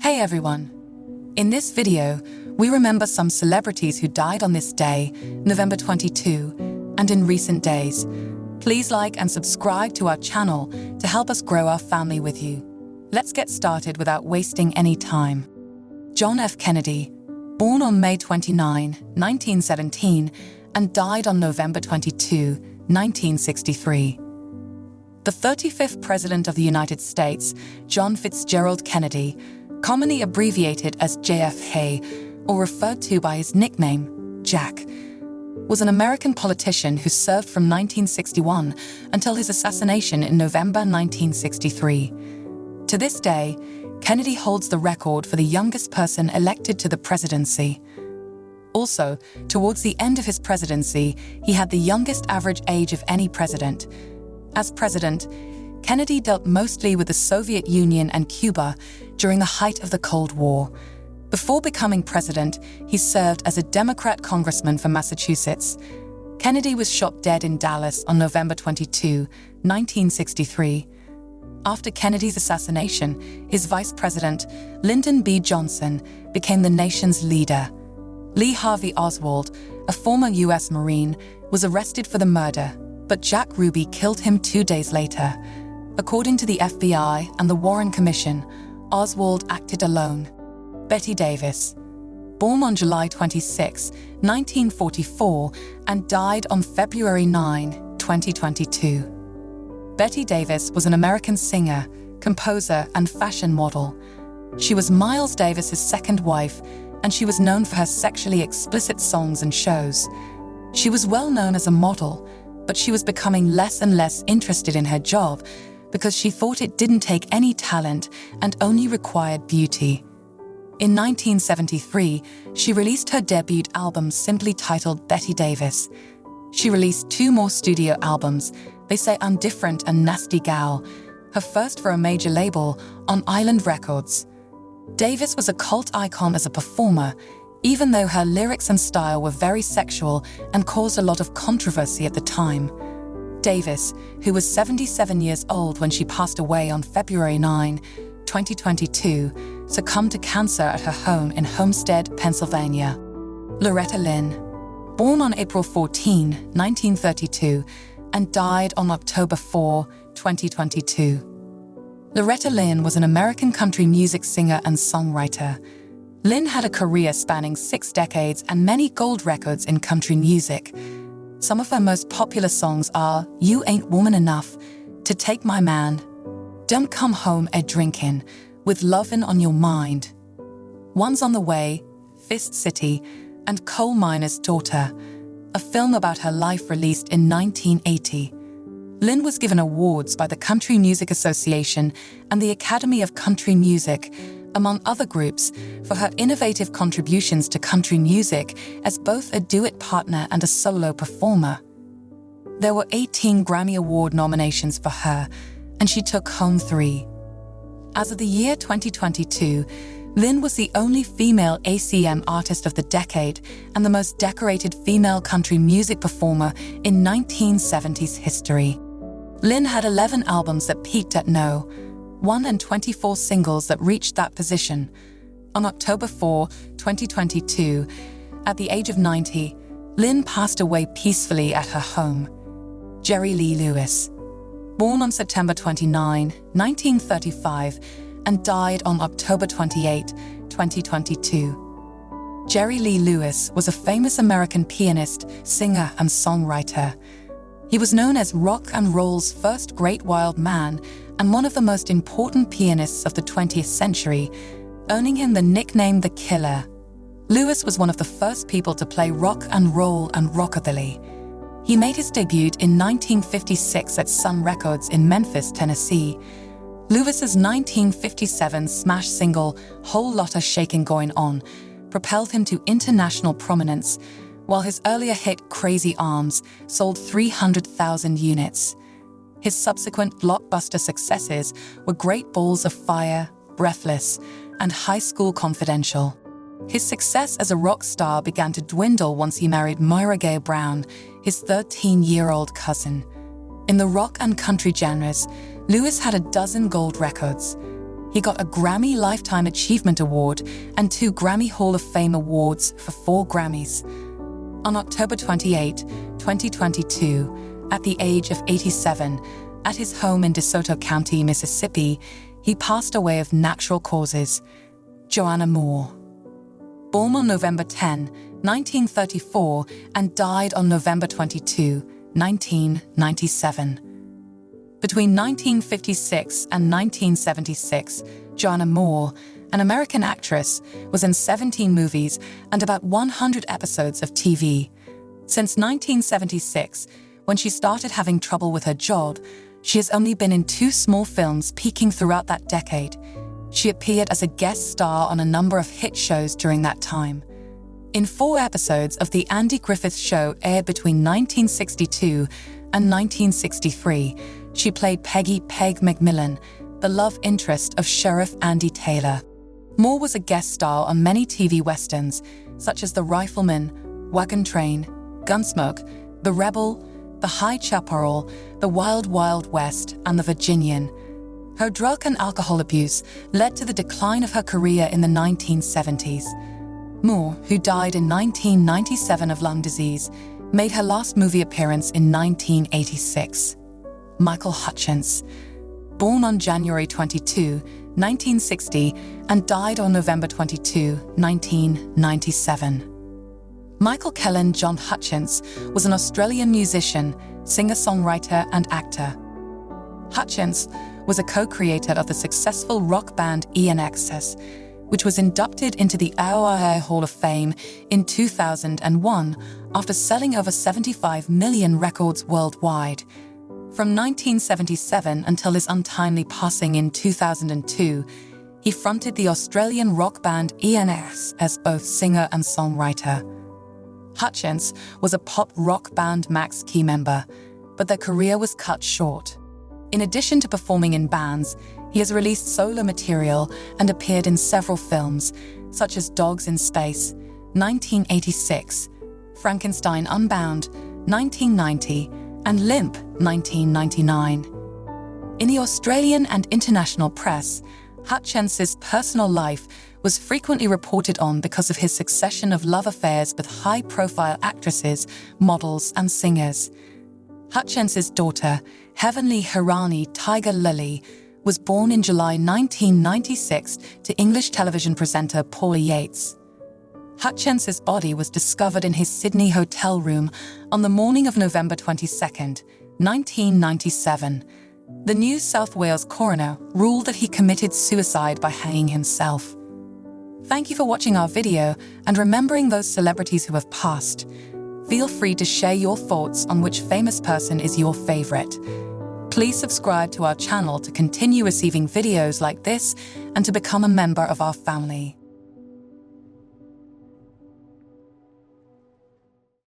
Hey everyone! In this video, we remember some celebrities who died on this day, November 22, and in recent days. Please like and subscribe to our channel to help us grow our family with you. Let's get started without wasting any time. John F. Kennedy, born on May 29, 1917, and died on November 22, 1963. The 35th President of the United States, John Fitzgerald Kennedy, commonly abbreviated as JFK or referred to by his nickname, Jack, was an American politician who served from 1961 until his assassination in November 1963. To this day, Kennedy holds the record for the youngest person elected to the presidency. Also, towards the end of his presidency, he had the youngest average age of any president. As president, Kennedy dealt mostly with the Soviet Union and Cuba during the height of the Cold War. Before becoming president, he served as a Democrat congressman for Massachusetts. Kennedy was shot dead in Dallas on November 22, 1963. After Kennedy's assassination, his vice president, Lyndon B. Johnson, became the nation's leader. Lee Harvey Oswald, a former U.S. Marine, was arrested for the murder, but Jack Ruby killed him 2 days later. According to the FBI and the Warren Commission, Oswald acted alone. Betty Davis, born on July 26, 1944, and died on February 9, 2022. Betty Davis was an American singer, composer, and fashion model. She was Miles Davis's second wife, and she was known for her sexually explicit songs and shows. She was well known as a model, but she was becoming less and less interested in her job because she thought it didn't take any talent and only required beauty. In 1973, she released her debut album simply titled Betty Davis. She released 2 more studio albums, They Say I'm Different and Nasty Gal, her first for a major label, on Island Records. Davis was a cult icon as a performer, even though her lyrics and style were very sexual and caused a lot of controversy at the time. Davis, who was 77 years old when she passed away on February 9, 2022, succumbed to cancer at her home in Homestead, Pennsylvania. Loretta Lynn, born on April 14, 1932, and died on October 4, 2022. Loretta Lynn was an American country music singer and songwriter. Lynn had a career spanning 6 decades and many gold records in country music. Some of her most popular songs are You Ain't Woman Enough, To Take My Man, Don't Come Home a Drinkin', With Lovin' on Your Mind, One's on the Way, Fist City, and Coal Miner's Daughter, a film about her life released in 1980. Lynn was given awards by the Country Music Association and the Academy of Country Music, among other groups, for her innovative contributions to country music as both a duet partner and a solo performer. There were 18 Grammy Award nominations for her, and she took home 3. As of the year 2022, Lynn was the only female ACM Artist of the Decade and the most decorated female country music performer in 1970s history. Lynn had 11 albums that peaked at No. 1 and 24 singles that reached that position. On October 4, 2022, at the age of 90, Lynn passed away peacefully at her home. Jerry Lee Lewis, born on September 29, 1935, and died on October 28, 2022. Jerry Lee Lewis was a famous American pianist, singer, and songwriter. He was known as rock and roll's first great wild man and one of the most important pianists of the 20th century, earning him the nickname The Killer. Lewis was one of the first people to play rock and roll and rockabilly. He made his debut in 1956 at Sun Records in Memphis, Tennessee. Lewis's 1957 smash single, Whole Lotta Shakin' Goin' On, propelled him to international prominence, while his earlier hit Crazy Arms sold 300,000 units. His subsequent blockbuster successes were Great Balls of Fire, Breathless, and High School Confidential. His success as a rock star began to dwindle once he married Moira Gay Brown, his 13-year-old cousin. In the rock and country genres, Lewis had a dozen gold records. He got a Grammy Lifetime Achievement Award and 2 Grammy Hall of Fame Awards for 4 Grammys. On October 28, 2022, at the age of 87, at his home in DeSoto County, Mississippi, he passed away of natural causes. Joanna Moore. Born on November 10, 1934, and died on November 22, 1997. Between 1956 and 1976, Joanna Moore, an American actress, was in 17 movies and about 100 episodes of TV. Since 1976, when she started having trouble with her job, she has only been in 2 small films peaking throughout that decade. She appeared as a guest star on a number of hit shows during that time. In 4 episodes of The Andy Griffith Show aired between 1962 and 1963, she played Peggy "Peg" McMillan, the love interest of Sheriff Andy Taylor. Moore was a guest star on many TV westerns, such as The Rifleman, Wagon Train, Gunsmoke, The Rebel, The High Chaparral, The Wild Wild West, and The Virginian. Her drug and alcohol abuse led to the decline of her career in the 1970s. Moore, who died in 1997 of lung disease, made her last movie appearance in 1986. Michael Hutchence. Born on January 22, 1960, and died on November 22, 1997. Michael Kellen John Hutchence was an Australian musician, singer-songwriter, and actor. Hutchence was a co-creator of the successful rock band INXS, which was inducted into the AOR Hall of Fame in 2001 after selling over 75 million records worldwide. From 1977 until his untimely passing in 2002, he fronted the Australian rock band INXS as both singer and songwriter. Hutchence was a pop rock band Max Key member, but their career was cut short. In addition to performing in bands, he has released solo material and appeared in several films, such as Dogs in Space, 1986, Frankenstein Unbound, 1990, and Limp, 1999. In the Australian and international press, Hutchence's personal life was frequently reported on because of his succession of love affairs with high-profile actresses, models, and singers. Hutchence's daughter, Heavenly Hirani Tiger Lily, was born in July 1996 to English television presenter Paula Yates. Hutchence's body was discovered in his Sydney hotel room on the morning of November 22, 1997. The New South Wales coroner ruled that he committed suicide by hanging himself. Thank you for watching our video and remembering those celebrities who have passed. Feel free to share your thoughts on which famous person is your favorite. Please subscribe to our channel to continue receiving videos like this and to become a member of our family.